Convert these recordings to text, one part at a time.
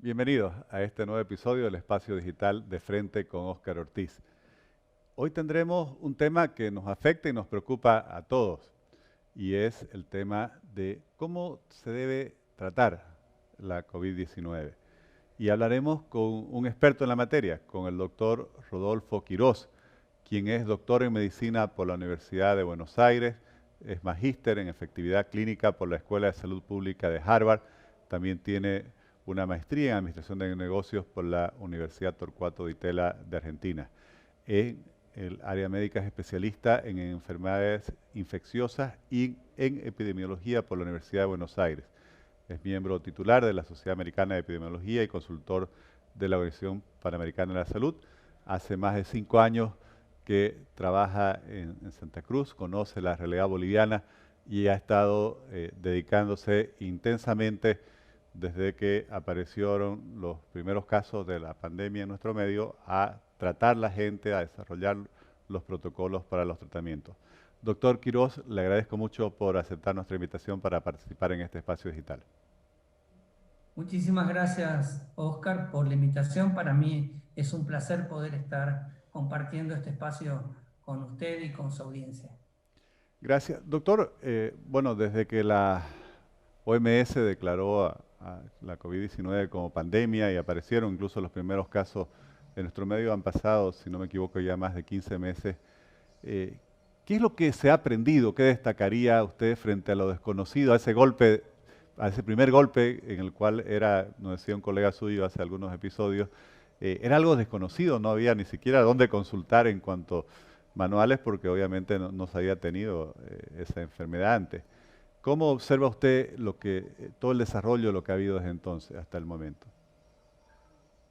Bienvenidos a este nuevo episodio del Espacio Digital de Frente con Óscar Ortiz. Hoy tendremos un tema que nos afecta y nos preocupa a todos, y es el tema de cómo se debe tratar la COVID-19. Y hablaremos con un experto en la materia, con el doctor Rodolfo Quirós, quien es doctor en medicina por la Universidad de Buenos Aires, es magíster en efectividad clínica por la Escuela de Salud Pública de Harvard, también tiene una maestría en administración de negocios por la Universidad Torcuato Di Tella de Argentina. En el área médica es especialista en enfermedades infecciosas y en epidemiología por la Universidad de Buenos Aires. Es miembro titular de la Sociedad Americana de Epidemiología y consultor de la Organización Panamericana de la Salud. Hace más de 5 años que trabaja en Santa Cruz, conoce la realidad boliviana y ha estado dedicándose intensamente desde que aparecieron los primeros casos de la pandemia en nuestro medio a tratar la gente, a desarrollar los protocolos para los tratamientos. Doctor Quirós, le agradezco mucho por aceptar nuestra invitación para participar en este espacio digital. Muchísimas gracias, Oscar, por la invitación. Para mí es un placer poder estar compartiendo este espacio con usted y con su audiencia. Gracias. Doctor, bueno, desde que la OMS declaró a la COVID-19 como pandemia y aparecieron incluso los primeros casos en nuestro medio, han pasado, si no me equivoco, ya más de 15 meses. ¿Qué es lo que se ha aprendido? ¿Qué destacaría usted frente a lo desconocido, a ese golpe, a ese primer golpe en el cual era, nos decía un colega suyo hace algunos episodios, era algo desconocido, no había ni siquiera dónde consultar en cuanto manuales porque obviamente no se había tenido esa enfermedad antes. ¿Cómo observa usted todo el desarrollo, lo que ha habido desde entonces hasta el momento?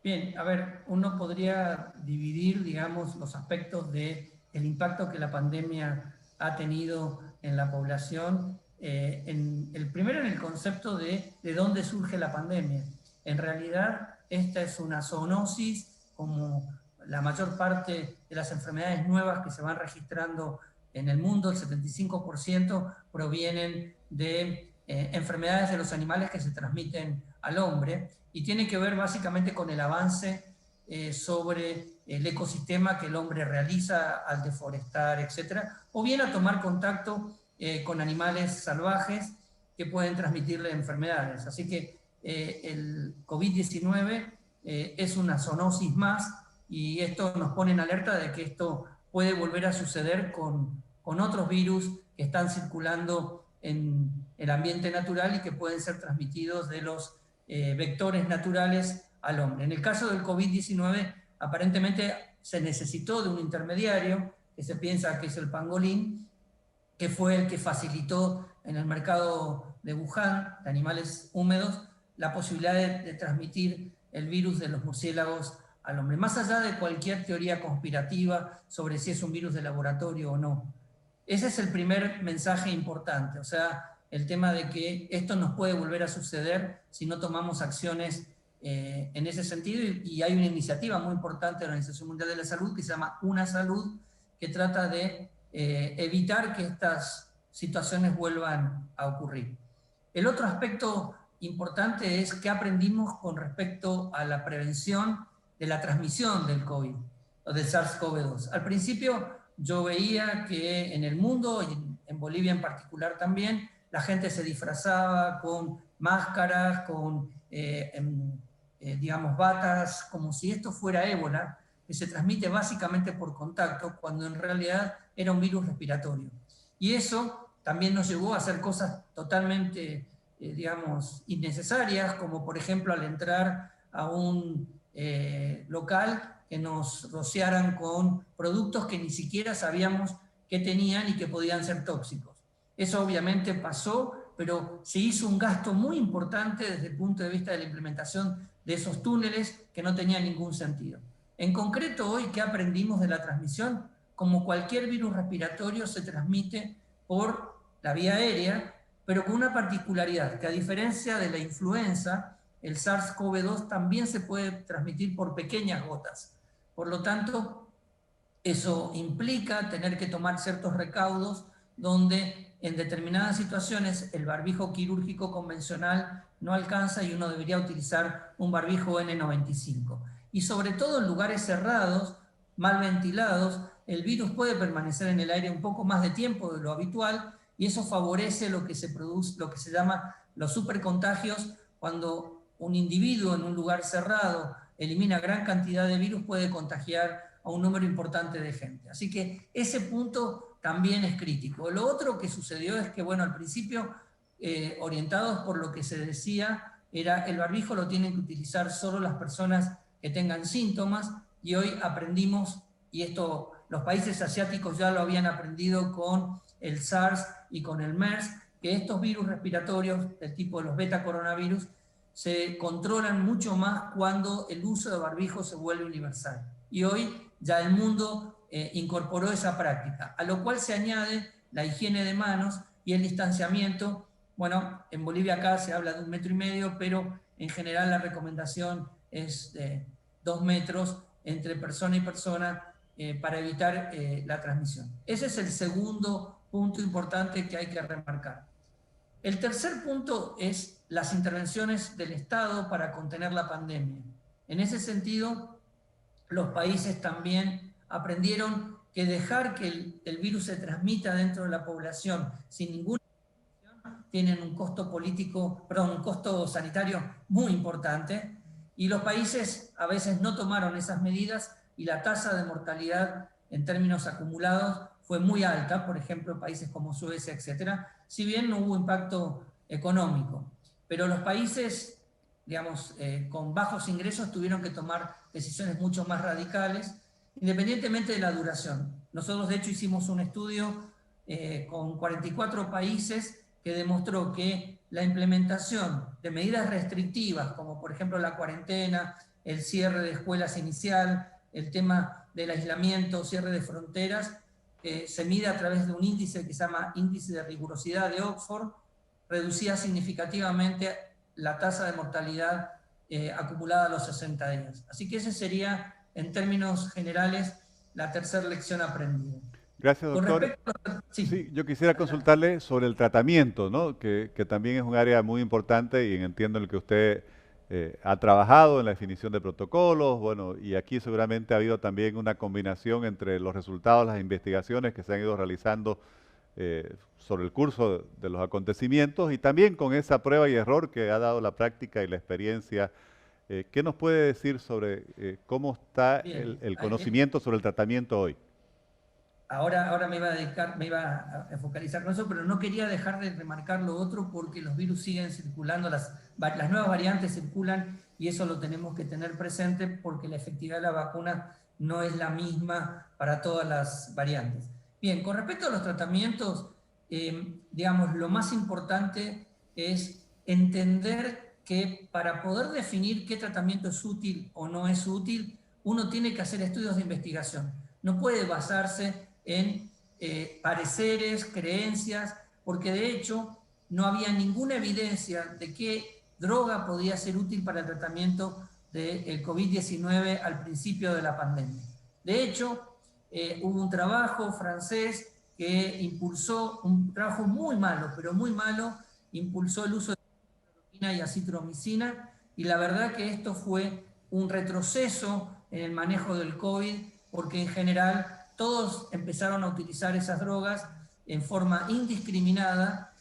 Bien, a ver, uno podría dividir, digamos, los aspectos del impacto que la pandemia ha tenido en la población. El primero en el concepto de dónde surge la pandemia. En realidad, esta es una zoonosis, como la mayor parte de las enfermedades nuevas que se van registrando en el mundo, el 75% provienen de enfermedades de los animales que se transmiten al hombre y tiene que ver básicamente con el avance sobre el ecosistema que el hombre realiza al deforestar, etcétera, o bien a tomar contacto con animales salvajes que pueden transmitirle enfermedades. Así que el COVID-19 es una zoonosis más y esto nos pone en alerta de que esto puede volver a suceder con otros virus que están circulando en el ambiente natural y que pueden ser transmitidos de los vectores naturales al hombre. En el caso del COVID-19, aparentemente se necesitó de un intermediario, que se piensa que es el pangolín, que fue el que facilitó en el mercado de Wuhan, de animales húmedos, la posibilidad de transmitir el virus de los murciélagos al hombre. Más allá de cualquier teoría conspirativa sobre si es un virus de laboratorio o no. Ese es el primer mensaje importante, o sea, el tema de que esto nos puede volver a suceder si no tomamos acciones en ese sentido y hay una iniciativa muy importante de la Organización Mundial de la Salud que se llama Una Salud, que trata de evitar que estas situaciones vuelvan a ocurrir. El otro aspecto importante es qué aprendimos con respecto a la prevención de la transmisión del COVID o del SARS-CoV-2. Al principio yo veía que en el mundo, y en Bolivia en particular también, la gente se disfrazaba con máscaras, con, digamos, batas, como si esto fuera ébola, que se transmite básicamente por contacto, cuando en realidad era un virus respiratorio. Y eso también nos llevó a hacer cosas totalmente, digamos, innecesarias, como por ejemplo al entrar a un local que nos rociaran con productos que ni siquiera sabíamos que tenían y que podían ser tóxicos. Eso obviamente pasó, pero se hizo un gasto muy importante desde el punto de vista de la implementación de esos túneles que no tenían ningún sentido. En concreto, hoy, ¿qué aprendimos de la transmisión? Como cualquier virus respiratorio se transmite por la vía aérea, pero con una particularidad, que a diferencia de la influenza, el SARS-CoV-2 también se puede transmitir por pequeñas gotas. Por lo tanto, eso implica tener que tomar ciertos recaudos donde en determinadas situaciones el barbijo quirúrgico convencional no alcanza y uno debería utilizar un barbijo N95. Y sobre todo en lugares cerrados, mal ventilados, el virus puede permanecer en el aire un poco más de tiempo de lo habitual y eso favorece lo que se produce, lo que se llama los supercontagios. Cuando un individuo en un lugar cerrado elimina gran cantidad de virus, puede contagiar a un número importante de gente. Así que ese punto también es crítico. Lo otro que sucedió es que, bueno, al principio, orientados por lo que se decía, era el barbijo lo tienen que utilizar solo las personas que tengan síntomas, y hoy aprendimos, y esto los países asiáticos ya lo habían aprendido con el SARS y con el MERS, que estos virus respiratorios del tipo de los beta coronavirus se controlan mucho más cuando el uso de barbijo se vuelve universal. Y hoy ya el mundo incorporó esa práctica, a lo cual se añade la higiene de manos y el distanciamiento. Bueno, en Bolivia acá se habla de 1,5 metros, pero en general la recomendación es de 2 metros entre persona y persona para evitar la transmisión. Ese es el segundo punto importante que hay que remarcar. El tercer punto es las intervenciones del Estado para contener la pandemia. En ese sentido, los países también aprendieron que dejar que el virus se transmita dentro de la población sin ninguna intervención tienen un costo político, perdón, un costo sanitario muy importante, y los países a veces no tomaron esas medidas y la tasa de mortalidad en términos acumulados fue muy alta, por ejemplo, países como Suecia, etcétera, si bien no hubo impacto económico. Pero los países, digamos, con bajos ingresos tuvieron que tomar decisiones mucho más radicales, independientemente de la duración. Nosotros, de hecho, hicimos un estudio con 44 países que demostró que la implementación de medidas restrictivas, como por ejemplo la cuarentena, el cierre de escuelas inicial, el tema del aislamiento, cierre de fronteras, se mide a través de un índice que se llama índice de rigurosidad de Oxford, reducía significativamente la tasa de mortalidad acumulada a los 60 días. Así que ese sería, en términos generales, la tercera lección aprendida. Gracias, doctor. Sí, yo quisiera consultarle sobre el tratamiento, ¿no? Que también es un área muy importante y entiendo en el que usted ha trabajado en la definición de protocolos, bueno, y aquí seguramente ha habido también una combinación entre los resultados, las investigaciones que se han ido realizando sobre el curso de los acontecimientos y también con esa prueba y error que ha dado la práctica y la experiencia. ¿Qué nos puede decir sobre cómo está el conocimiento sobre el tratamiento hoy? Ahora me iba a focalizar con eso, pero no quería dejar de remarcar lo otro porque los virus siguen circulando, las nuevas variantes circulan y eso lo tenemos que tener presente porque la efectividad de la vacuna no es la misma para todas las variantes. Bien, con respecto a los tratamientos, digamos, lo más importante es entender que para poder definir qué tratamiento es útil o no es útil, uno tiene que hacer estudios de investigación. No puede basarse en pareceres, creencias, porque de hecho no había ninguna evidencia de qué droga podía ser útil para el tratamiento del COVID-19 al principio de la pandemia. De hecho, hubo un trabajo francés que impulsó, un trabajo muy malo, pero muy malo, impulsó el uso de cloroquina y acitromicina, y la verdad que esto fue un retroceso en el manejo del COVID, porque en general todos empezaron a utilizar esas drogas en forma indiscriminada,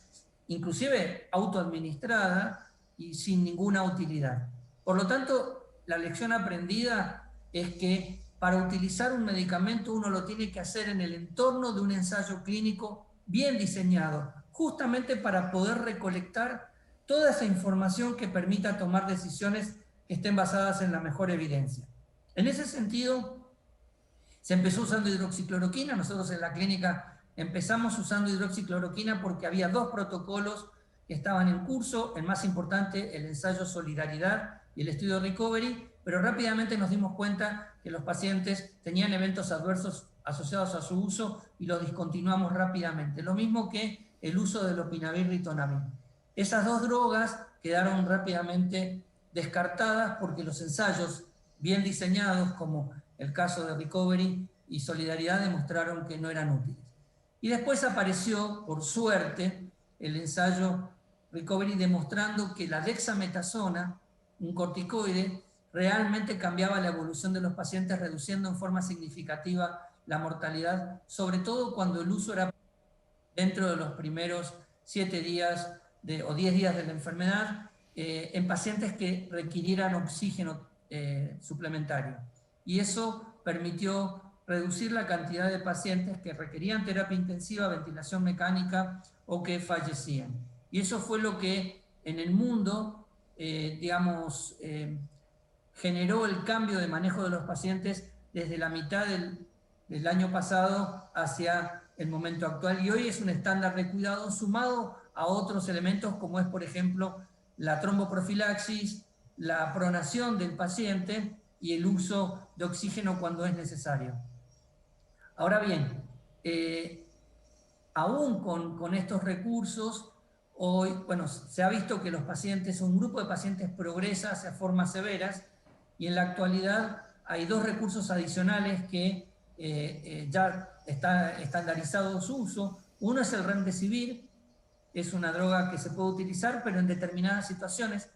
inclusive autoadministrada y sin ninguna utilidad. Por lo tanto, la lección aprendida es que para utilizar un medicamento uno lo tiene que hacer en el entorno de un ensayo clínico bien diseñado, justamente para poder recolectar toda esa información que permita tomar decisiones que estén basadas en la mejor evidencia. En ese sentido, se empezó usando hidroxicloroquina. Nosotros en la clínica empezamos usando hidroxicloroquina porque había 2 protocolos que estaban en curso, el más importante, el ensayo Solidaridad y el estudio Recovery, pero rápidamente nos dimos cuenta que los pacientes tenían eventos adversos asociados a su uso y los discontinuamos rápidamente. Lo mismo que el uso del lopinavir ritonavir. Esas 2 drogas quedaron rápidamente descartadas porque los ensayos bien diseñados, como el caso de Recovery y Solidaridad, demostraron que no eran útiles. Y después apareció, por suerte, el ensayo Recovery demostrando que la dexametasona, un corticoide, realmente cambiaba la evolución de los pacientes, reduciendo en forma significativa la mortalidad, sobre todo cuando el uso era dentro de los primeros 7 días o 10 días de la enfermedad, en pacientes que requirieran oxígeno suplementario. Y eso permitió reducir la cantidad de pacientes que requerían terapia intensiva, ventilación mecánica o que fallecían. Y eso fue lo que en el mundo, generó el cambio de manejo de los pacientes desde la mitad del año pasado hacia el momento actual. Y hoy es un estándar de cuidado sumado a otros elementos como es, por ejemplo, la tromboprofilaxis, la pronación del paciente y el uso de oxígeno cuando es necesario. Ahora bien, aún con estos recursos, hoy, bueno, se ha visto que los pacientes, un grupo de pacientes progresa hacia formas severas y en la actualidad hay 2 recursos adicionales que ya está estandarizado su uso. Uno es el Remdesivir, es una droga que se puede utilizar, pero en determinadas situaciones.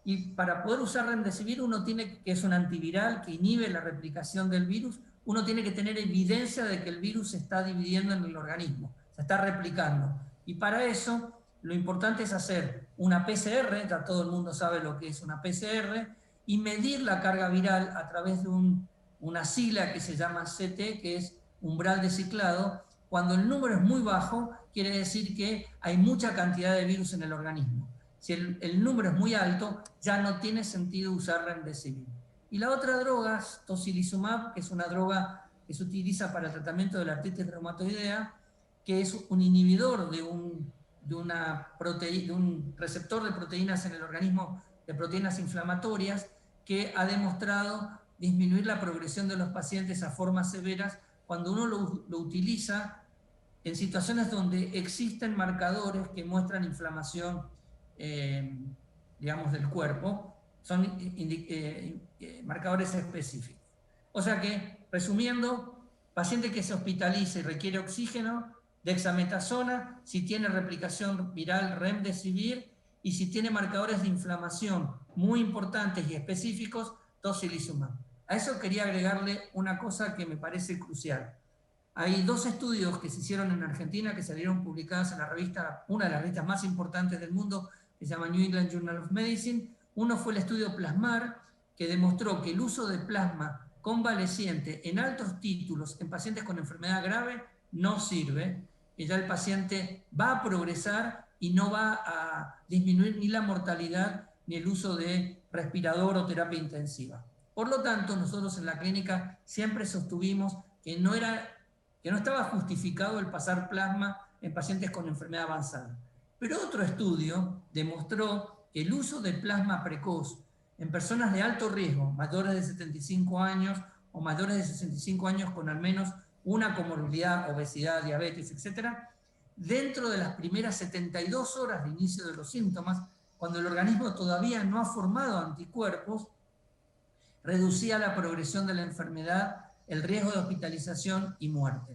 Y para poder usar Remdesivir, que es un antiviral que inhibe la replicación del virus, uno tiene que tener evidencia de que el virus se está dividiendo en el organismo, se está replicando. Y para eso, lo importante es hacer una PCR, ya todo el mundo sabe lo que es una PCR, y medir la carga viral a través de una sigla que se llama CT, que es umbral de ciclado. Cuando el número es muy bajo, quiere decir que hay mucha cantidad de virus en el organismo. Si el número es muy alto, ya no tiene sentido usar Remdesivir. Y la otra droga, tocilizumab, que es una droga que se utiliza para el tratamiento de la artritis reumatoidea, que es un inhibidor de un receptor de proteínas en el organismo, de proteínas inflamatorias, que ha demostrado disminuir la progresión de los pacientes a formas severas cuando uno lo utiliza en situaciones donde existen marcadores que muestran inflamación, del cuerpo, son marcadores específicos. O sea que, resumiendo, paciente que se hospitaliza y requiere oxígeno, dexametasona, si tiene replicación viral, Remdesivir, y si tiene marcadores de inflamación muy importantes y específicos, tocilizumab. A eso quería agregarle una cosa que me parece crucial. Hay 2 estudios que se hicieron en Argentina que salieron publicados en la revista, una de las revistas más importantes del mundo, que se llama New England Journal of Medicine. Uno fue el estudio Plasmar, que demostró que el uso de plasma convaleciente en altos títulos en pacientes con enfermedad grave no sirve, que ya el paciente va a progresar y no va a disminuir ni la mortalidad ni el uso de respirador o terapia intensiva. Por lo tanto, nosotros en la clínica siempre sostuvimos que no estaba justificado el pasar plasma en pacientes con enfermedad avanzada. Pero otro estudio demostró que el uso de plasma precoz en personas de alto riesgo, mayores de 75 años o mayores de 65 años con al menos una comorbilidad, obesidad, diabetes, etc., dentro de las primeras 72 horas de inicio de los síntomas, cuando el organismo todavía no ha formado anticuerpos, reducía la progresión de la enfermedad, el riesgo de hospitalización y muerte.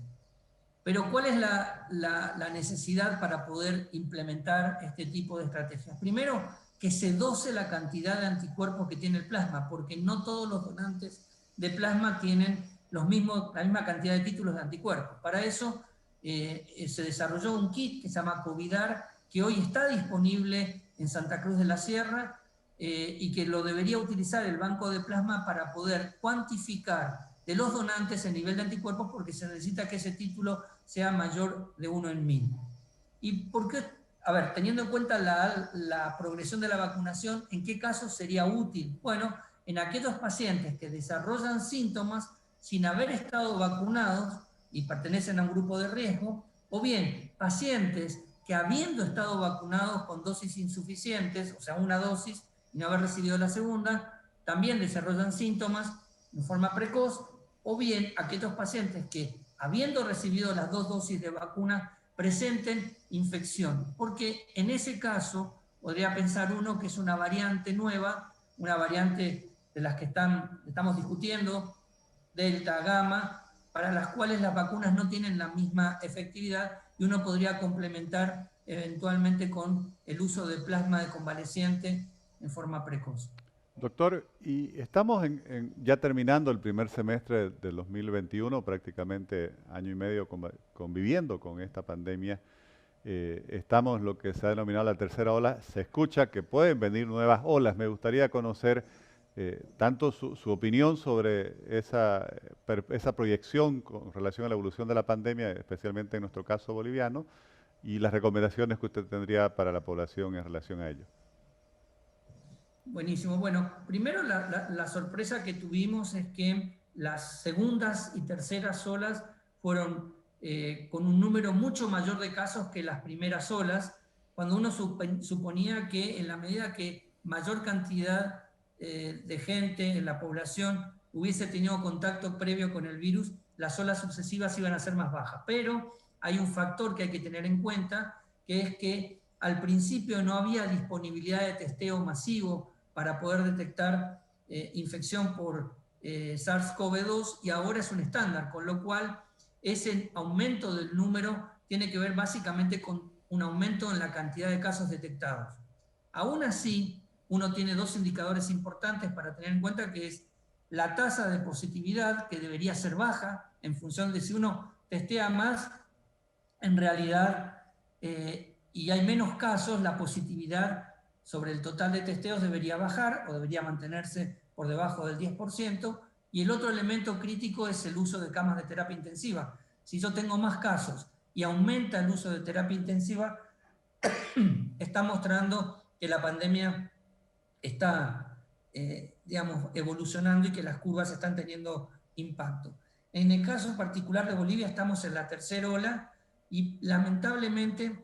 Pero ¿cuál es la necesidad para poder implementar este tipo de estrategias? Primero, que se dose la cantidad de anticuerpos que tiene el plasma, porque no todos los donantes de plasma tienen la misma cantidad de títulos de anticuerpos. Para eso se desarrolló un kit que se llama Covidar, que hoy está disponible en Santa Cruz de la Sierra y que lo debería utilizar el banco de plasma para poder cuantificar de los donantes el nivel de anticuerpos, porque se necesita que ese título sea mayor de 1 en 1000. ¿Y por qué? A ver, teniendo en cuenta la progresión de la vacunación, ¿en qué casos sería útil? Bueno, en aquellos pacientes que desarrollan síntomas sin haber estado vacunados y pertenecen a un grupo de riesgo, o bien pacientes que habiendo estado vacunados con dosis insuficientes, o sea, una dosis y no haber recibido la segunda, también desarrollan síntomas en forma precoz, o bien aquellos pacientes que, habiendo recibido las 2 dosis de vacuna, presenten infección, porque en ese caso podría pensar uno que es una variante nueva, una variante de las que estamos discutiendo, delta, gamma, para las cuales las vacunas no tienen la misma efectividad y uno podría complementar eventualmente con el uso de plasma de convaleciente en forma precoz. Doctor, y estamos ya terminando el primer semestre del 2021, prácticamente año y medio conviviendo con esta pandemia. Estamos en lo que se ha denominado la tercera ola. Se escucha que pueden venir nuevas olas. Me gustaría conocer tanto su opinión sobre esa proyección con relación a la evolución de la pandemia, especialmente en nuestro caso boliviano, y las recomendaciones que usted tendría para la población en relación a ello. Buenísimo. Bueno, primero la sorpresa que tuvimos es que las segundas y terceras olas fueron con un número mucho mayor de casos que las primeras olas, cuando uno suponía que en la medida que mayor cantidad de gente en la población hubiese tenido contacto previo con el virus, las olas sucesivas iban a ser más bajas. Pero hay un factor que hay que tener en cuenta, que es que al principio no había disponibilidad de testeo masivo para poder detectar infección por SARS-CoV-2 y ahora es un estándar, con lo cual ese aumento del número tiene que ver básicamente con un aumento en la cantidad de casos detectados. Aún así, uno tiene dos indicadores importantes para tener en cuenta, que es la tasa de positividad, que debería ser baja en función de si uno testea más, en realidad, y hay menos casos, la positividad sobre el total de testeos debería bajar o debería mantenerse por debajo del 10%. Y el otro elemento crítico es el uso de camas de terapia intensiva. Si yo tengo más casos y aumenta el uso de terapia intensiva, está mostrando que la pandemia está, digamos, evolucionando y que las curvas están teniendo impacto. En el caso particular de Bolivia estamos en la tercera ola y lamentablemente,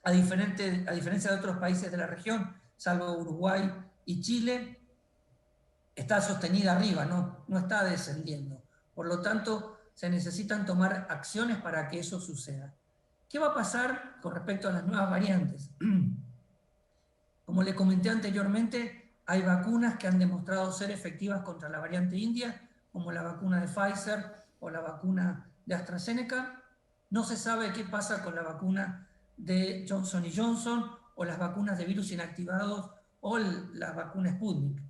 a diferencia de otros países de la región, salvo Uruguay y Chile, está sostenida arriba, no está descendiendo. Por lo tanto, se necesitan tomar acciones para que eso suceda. ¿Qué va a pasar con respecto a las nuevas variantes? Como le comenté anteriormente, hay vacunas que han demostrado ser efectivas contra la variante india, como la vacuna de Pfizer o la vacuna de AstraZeneca. No se sabe qué pasa con la vacuna de Johnson Johnson o las vacunas de virus inactivados o la vacuna Sputnik.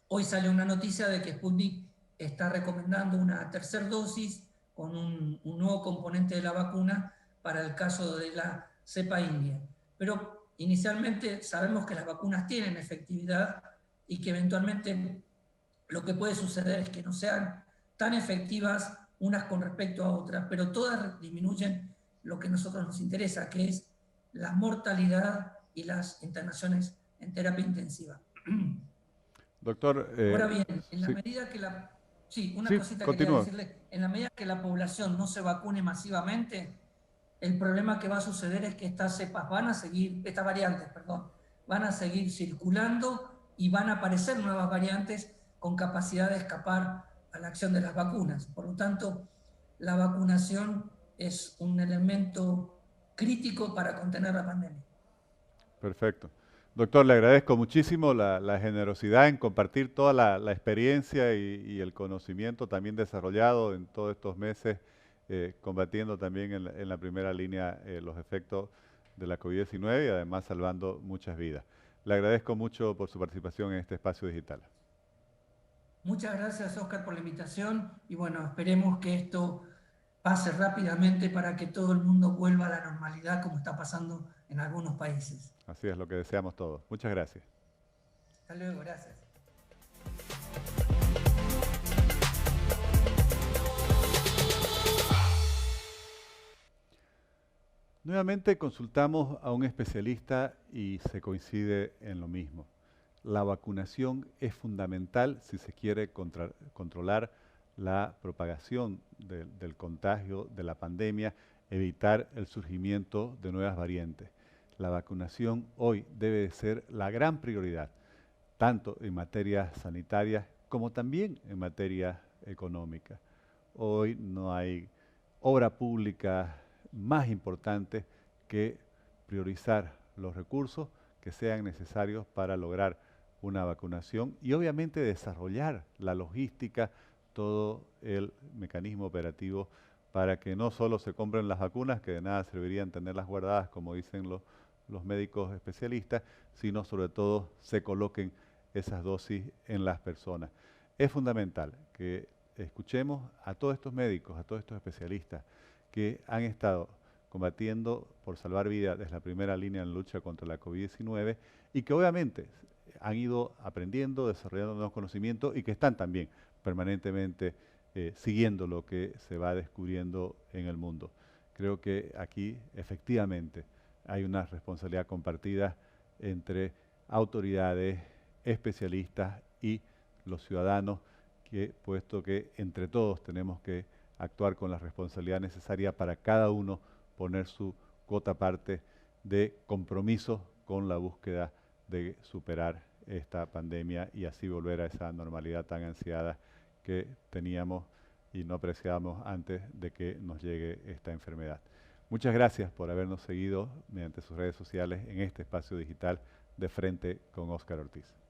Hoy sale una noticia de que Sputnik está recomendando una tercera dosis con un nuevo componente de la vacuna para el caso de la cepa india. Pero inicialmente sabemos que las vacunas tienen efectividad y que eventualmente lo que puede suceder es que no sean tan efectivas unas con respecto a otras, pero todas disminuyen lo que a nosotros nos interesa, que es la mortalidad y las internaciones en terapia intensiva. Doctor, Ahora bien, en la sí, medida que Sí, una sí, cosita quería continúa. decirle. En la medida que la población no se vacune masivamente, el problema que va a suceder es que estas cepas van a seguir, estas variantes, perdón, van a seguir circulando y van a aparecer nuevas variantes con capacidad de escapar a la acción de las vacunas. Por lo tanto, la vacunación es un elemento crítico para contener la pandemia. Perfecto. Doctor, le agradezco muchísimo la generosidad en compartir toda la experiencia y el conocimiento también desarrollado en todos estos meses, combatiendo también en la primera línea los efectos de la COVID-19 y además salvando muchas vidas. Le agradezco mucho por su participación en este espacio digital. Muchas gracias, Oscar, por la invitación y bueno, esperemos que esto pase rápidamente para que todo el mundo vuelva a la normalidad como está pasando en algunos países. Así es lo que deseamos todos. Muchas gracias. Hasta luego, gracias. Nuevamente consultamos a un especialista y se coincide en lo mismo. La vacunación es fundamental si se quiere controlar la propagación del contagio de la pandemia, evitar el surgimiento de nuevas variantes. La vacunación hoy debe ser la gran prioridad, tanto en materia sanitaria como también en materia económica. Hoy no hay obra pública más importante que priorizar los recursos que sean necesarios para lograr una vacunación y obviamente desarrollar la logística todo el mecanismo operativo para que no solo se compren las vacunas, que de nada servirían tenerlas guardadas, como dicen los médicos especialistas, sino sobre todo se coloquen esas dosis en las personas. Es fundamental que escuchemos a todos estos médicos, a todos estos especialistas que han estado combatiendo por salvar vidas desde la primera línea en la lucha contra la COVID-19 y que obviamente han ido aprendiendo, desarrollando nuevos conocimientos y que están también permanentemente siguiendo lo que se va descubriendo en el mundo. Creo que aquí efectivamente hay una responsabilidad compartida entre autoridades, especialistas y los ciudadanos, puesto que entre todos tenemos que actuar con la responsabilidad necesaria para cada uno poner su cuota parte de compromiso con la búsqueda de superar esta pandemia y así volver a esa normalidad tan ansiada que teníamos y no apreciábamos antes de que nos llegue esta enfermedad. Muchas gracias por habernos seguido mediante sus redes sociales en este espacio digital de Frente con Óscar Ortiz.